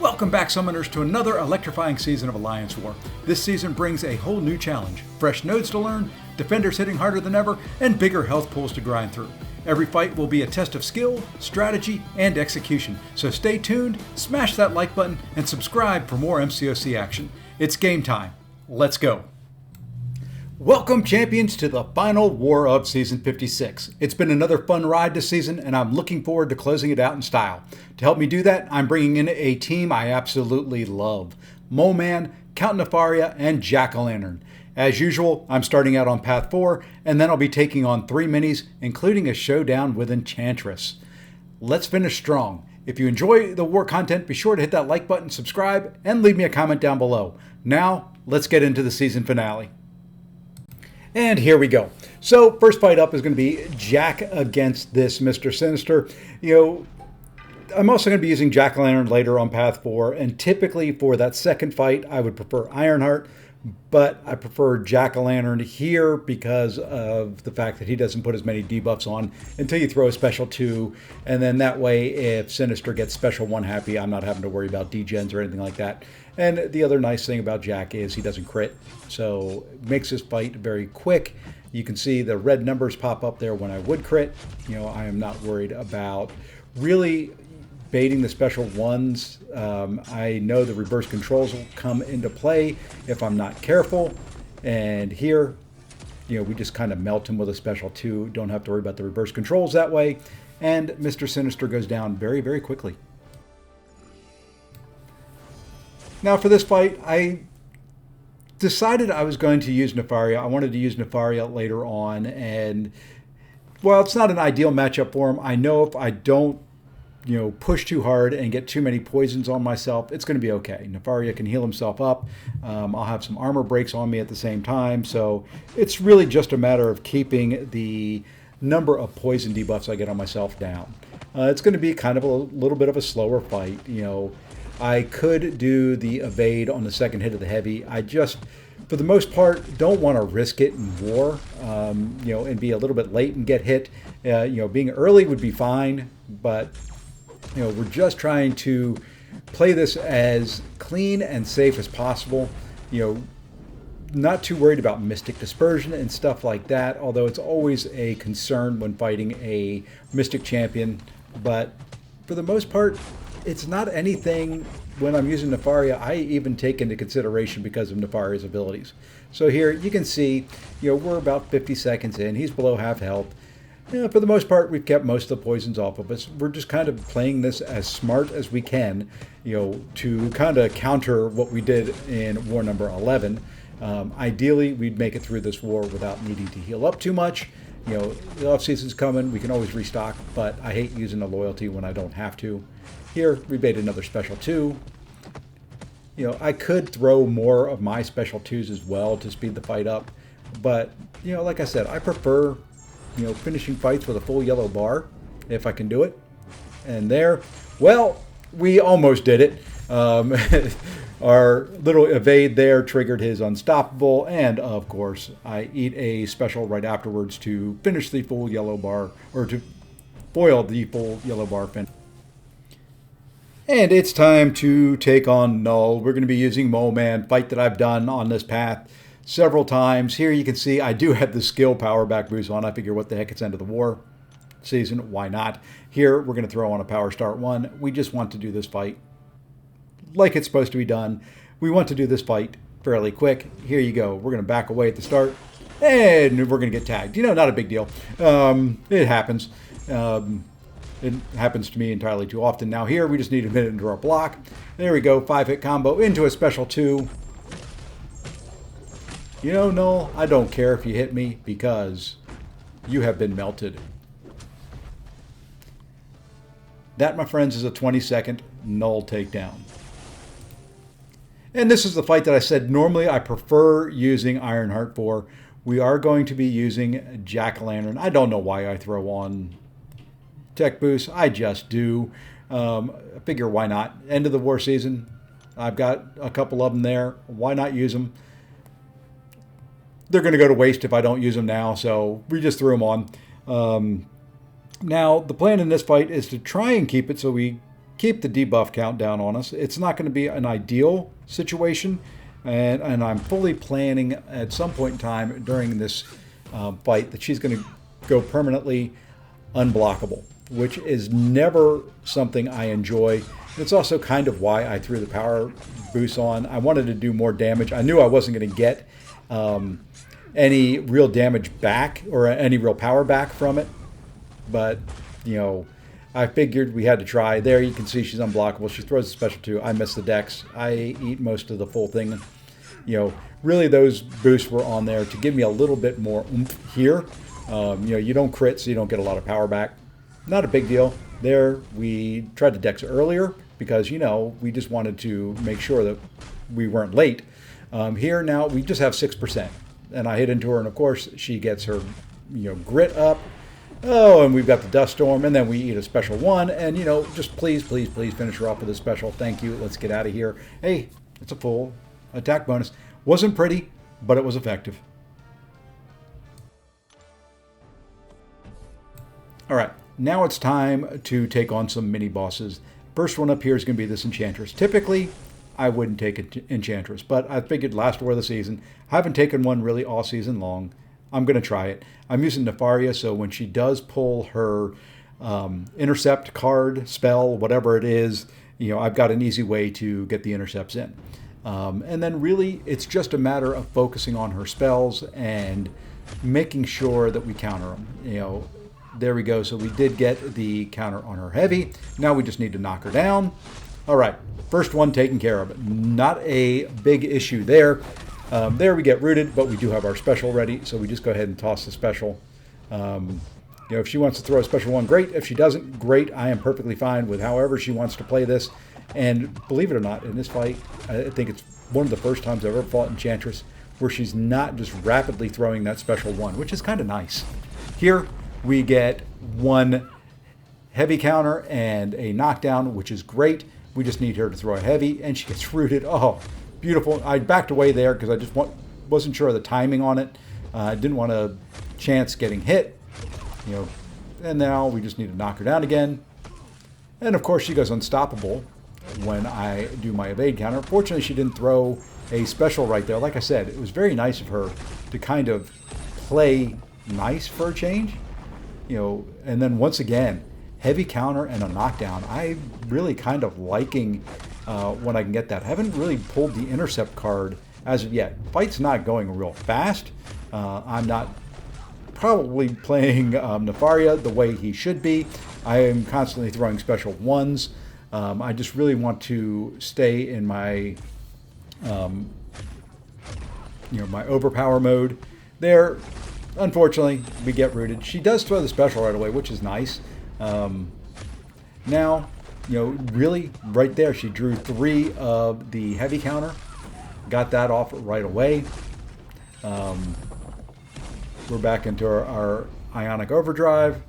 Welcome back, Summoners, to another electrifying season of Alliance War. This season brings a whole new challenge, fresh nodes to learn, defenders hitting harder than ever, and bigger health pools to grind through. Every fight will be a test of skill, strategy, and execution, so stay tuned, smash that like button, and subscribe for more MCOC action. It's game time. Let's go. Welcome, champions, to the final war of Season 56. It's been another fun ride this season, and I'm looking forward to closing it out in style. To help me do that, I'm bringing in a team I absolutely love. Moleman, Nefaria, and jackolantern. As usual, I'm starting out on Path 4, and then I'll be taking on 3 minis, including a showdown with Enchantress. Let's finish strong. If you enjoy the war content, be sure to hit that like button, subscribe, and leave me a comment down below. Now, let's get into the season finale. And here we go. So first fight up is going to be Jack against this Mr. Sinister. I'm also going to be using jackolantern later on Path 4, and typically for that second fight, I would prefer Ironheart, but I prefer jackolantern here because of the fact that he doesn't put as many debuffs on until you throw a special 2, and then that way if Sinister gets special 1 happy, I'm not having to worry about degens or anything like that. And the other nice thing about Jack is he doesn't crit, so it makes this fight very quick. You can see the red numbers pop up there when I would crit. I am not worried about really baiting the special 1s. I know the reverse controls will come into play if I'm not careful. And here, we just kind of melt him with a special 2. Don't have to worry about the reverse controls that way. And Mr. Sinister goes down very, very quickly. Now for this fight, I decided I was going to use Nefaria. I wanted to use Nefaria later on, and while it's not an ideal matchup for him, I know if I don't, push too hard and get too many poisons on myself, it's going to be okay. Nefaria can heal himself up. I'll have some armor breaks on me at the same time, so it's really just a matter of keeping the number of poison debuffs I get on myself down. It's going to be kind of a little bit of a slower fight, I could do the evade on the second hit of the heavy. I just, for the most part, don't want to risk it in war, and be a little bit late and get hit. Being early would be fine, but, we're just trying to play this as clean and safe as possible. Not too worried about Mystic Dispersion and stuff like that, although it's always a concern when fighting a Mystic champion. But for the most part, it's not anything when I'm using Nefaria I even take into consideration because of Nefaria's abilities. So here you can see, we're about 50 seconds in. He's below half health. For the most part, we've kept most of the poisons off of us. We're just kind of playing this as smart as we can, to kind of counter what we did in war number 11. Ideally, we'd make it through this war without needing to heal up too much. The off season's coming. We can always restock, but I hate using a loyalty when I don't have to. Here, we bait another special 2. I could throw more of my special 2s as well to speed the fight up. But, like I said, I prefer, finishing fights with a full yellow bar, if I can do it. And there, well, we almost did it. Our little evade there triggered his unstoppable. And, of course, I eat a special right afterwards to finish the full yellow bar, or to foil the full yellow bar finish. And it's time to take on Knull. We're going to be using Moleman, fight that I've done on this path several times. Here you can see I do have the skill power back boost on. I figure what the heck, it's end of the war season. Why not? Here we're going to throw on a power start 1. We just want to do this fight like it's supposed to be done. We want to do this fight fairly quick. Here you go. We're going to back away at the start. And we're going to get tagged. Not a big deal. It happens. It happens to me entirely too often. Now here, we just need a minute into our block. There we go, 5-hit combo into a special 2. Knull, I don't care if you hit me because you have been melted. That, my friends, is a 20-second Knull takedown. And this is the fight that I said normally I prefer using Ironheart for. We are going to be using jackolantern. I don't know why I throw on tech boost. I just do. I figure why not? End of the war season. I've got a couple of them there. Why not use them? They're going to go to waste if I don't use them now, so we just threw them on. Now, the plan in this fight is to try and keep it so we keep the debuff count down on us. It's not going to be an ideal situation, and I'm fully planning at some point in time during this fight that she's going to go permanently unblockable, which is never something I enjoy. It's also kind of why I threw the power boost on. I wanted to do more damage. I knew I wasn't going to get any real damage back or any real power back from it, but you know, I figured we had to try. There you can see she's unblockable. She throws a special 2. I miss the dex. I eat most of the full thing. You know, really those boosts were on there to give me a little bit more oomph here. You know, you don't crit, so you don't get a lot of power back. Not a big deal. There, we tried to dex earlier because, you know, we just wanted to make sure that we weren't late. Here now, we just have 6%. And I hit into her, and of course, she gets her, you know, grit up. Oh, and we've got the dust storm, and then we eat a special 1. And, you know, just please, please, please finish her off with a special. Thank you. Let's get out of here. Hey, it's a full attack bonus. Wasn't pretty, but it was effective. All right, now it's time to take on some mini bosses. First one up here is going to be this Enchantress. Typically, I wouldn't take an Enchantress, but I figured last war of the season. I haven't taken one really all season long. I'm going to try it. I'm using Nefaria, so when she does pull her intercept card, spell, whatever it is, you know, I've got an easy way to get the intercepts in. And then really, it's just a matter of focusing on her spells and making sure that we counter them. You know, there we go. So we did get the counter on her heavy. Now we just need to knock her down. All right, first one taken care of. Not a big issue there. There we get rooted, but we do have our special ready, so we just go ahead and toss the special. You know, if she wants to throw a special 1, great. If she doesn't, great. I am perfectly fine with however she wants to play this. And believe it or not, in this fight, I think it's one of the first times I've ever fought Enchantress where she's not just rapidly throwing that special 1, which is kind of nice. Here we get 1 heavy counter and a knockdown, which is great. We just need her to throw a heavy, and she gets rooted. Oh, beautiful. I backed away there because I just wasn't sure of the timing on it. I didn't want a chance getting hit. You know, and now we just need to knock her down again. And of course, she goes unstoppable when I do my evade counter. Fortunately, she didn't throw a special right there. Like I said, it was very nice of her to kind of play nice for a change. You know, and then once again, heavy counter and a knockdown. I really kind of liking when I can get that. I haven't really pulled the intercept card as of yet. Fight's not going real fast. I'm not probably playing Nefaria the way he should be. I am constantly throwing special 1s. I just really want to stay in my, you know, my overpower mode. There, unfortunately, we get rooted. She does throw the special right away, which is nice. Now, you know, really right there, she drew 3 of the heavy counter. Got that off right away. We're back into our ionic overdrive.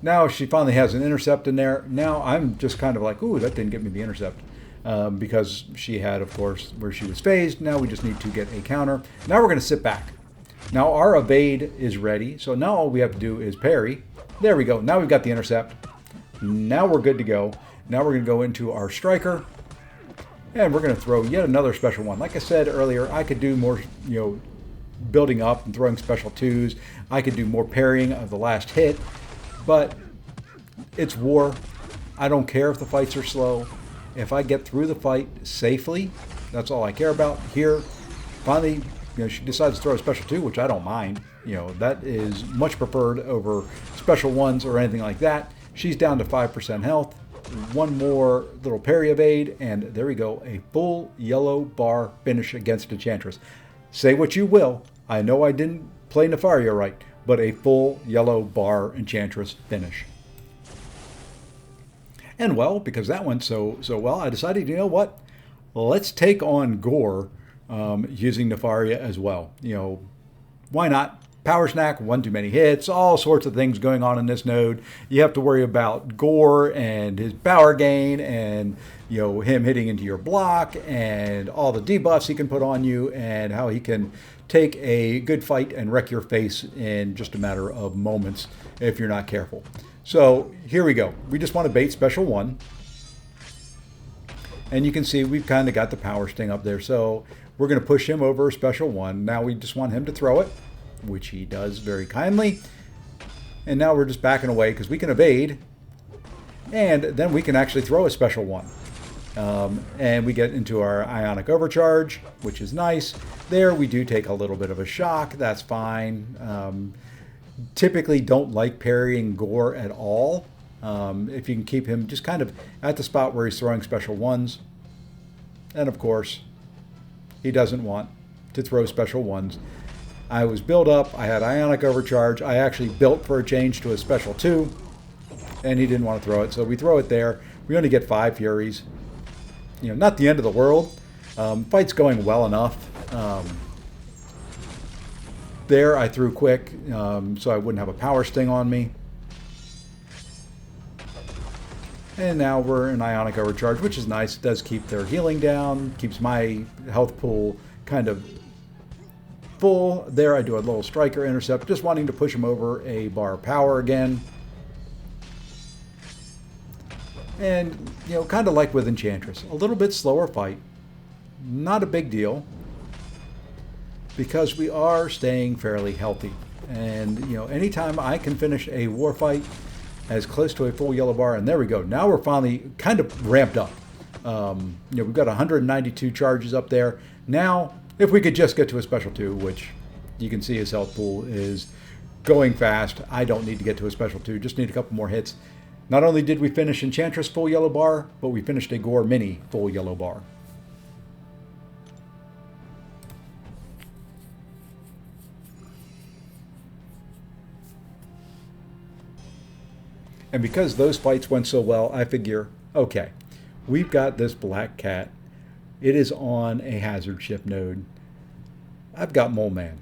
Now she finally has an intercept in there. Now I'm just kind of like, ooh, that didn't get me the intercept. Because she had, of course, where she was phased. Now we just need to get a counter. Now we're going to sit back. Now our evade is ready. So now all we have to do is parry. There we go. Now we've got the intercept. Now we're good to go. Now we're going to go into our striker. And we're going to throw yet another special 1. Like I said earlier, I could do more, you know, building up and throwing special 2s. I could do more parrying of the last hit. But it's war. I don't care if the fights are slow. If I get through the fight safely, that's all I care about. Here, finally, you know, she decides to throw a special 2, which I don't mind. You know, that is much preferred over special 1s or anything like that. She's down to 5% health. 1 more little parry evade, and there we go. A full yellow bar finish against Enchantress. Say what you will. I know I didn't play Nefaria right, but a full yellow bar Enchantress finish. And well, because that went so well, I decided, you know what? Let's take on Gorr using Nefaria as well. You know, why not? Power snack, 1 too many hits, all sorts of things going on in this node. You have to worry about Gorr and his power gain and, you know, him hitting into your block and all the debuffs he can put on you and how he can take a good fight and wreck your face in just a matter of moments if you're not careful. So here we go. We just want to bait special 1. And you can see we've kind of got the power sting up there. So we're going to push him over a special 1. Now we just want him to throw it, which he does very kindly. And now we're just backing away because we can evade. And then we can actually throw a special 1. And we get into our ionic overcharge, which is nice. There we do take a little bit of a shock. That's fine. Typically don't like parrying Gorr at all. If you can keep him just kind of at the spot where he's throwing special 1s. And of course, he doesn't want to throw special 1s. I was built up. I had ionic overcharge. I actually built for a change to a special 2. And he didn't want to throw it. So we throw it there. We only get 5 Furies. You know, not the end of the world. Fight's going well enough. There I threw quick so I wouldn't have a power sting on me. And now we're in ionic overcharge, which is nice. It does keep their healing down, keeps my health pool kind of full. There I do a little striker intercept, just wanting to push him over a bar of power again. And, you know, kind of like with Enchantress, a little bit slower fight. Not a big deal, because we are staying fairly healthy. And, you know, anytime I can finish a war fight as close to a full yellow bar, and there we go. Now we're finally kind of ramped up. You know, we've got 192 charges up there. Now, if we could just get to a special 2, which you can see his health pool is going fast. I don't need to get to a special 2, just need a couple more hits. Not only did we finish Enchantress full yellow bar, but we finished a Gorr mini full yellow bar. And because those fights went so well, I figure, okay, we've got this black cat. It is on a hazard shift node. I've got Moleman.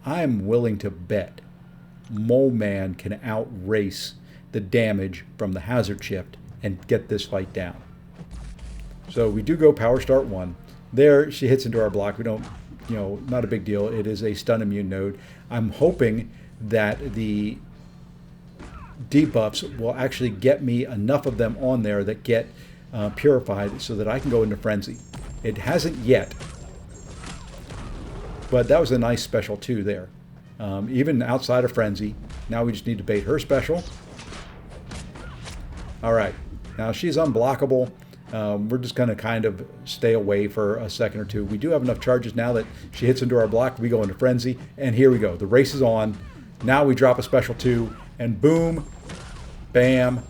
I'm willing to bet Moleman can outrace the damage from the hazard shift and get this fight down. So we do go power start 1. There she hits into our block. We don't, you know, not a big deal. It is a stun immune node. I'm hoping that the debuffs will actually get me enough of them on there that get purified so that I can go into frenzy. It hasn't yet, but that was a nice special 2 there. Even outside of frenzy, now we just need to bait her special. All right, now she's unblockable. We're just going to kind of stay away for a second or 2. We do have enough charges now that she hits into our block. We go into frenzy, and here we go. The race is on. Now we drop a special 2, and boom, bam,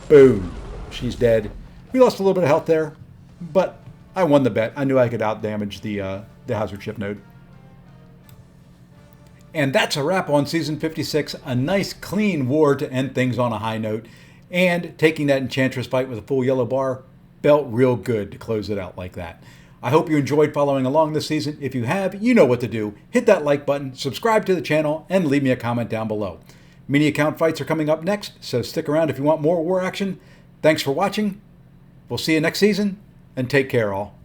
boom. She's dead. We lost a little bit of health there, but I won the bet. I knew I could outdamage the hazard shift node. And that's a wrap on Season 56. A nice, clean war to end things on a high note. And taking that Enchantress fight with a full yellow bar felt real good to close it out like that. I hope you enjoyed following along this season. If you have, you know what to do. Hit that like button, subscribe to the channel, and leave me a comment down below. Mini account fights are coming up next, so stick around if you want more war action. Thanks for watching. We'll see you next season, and take care all.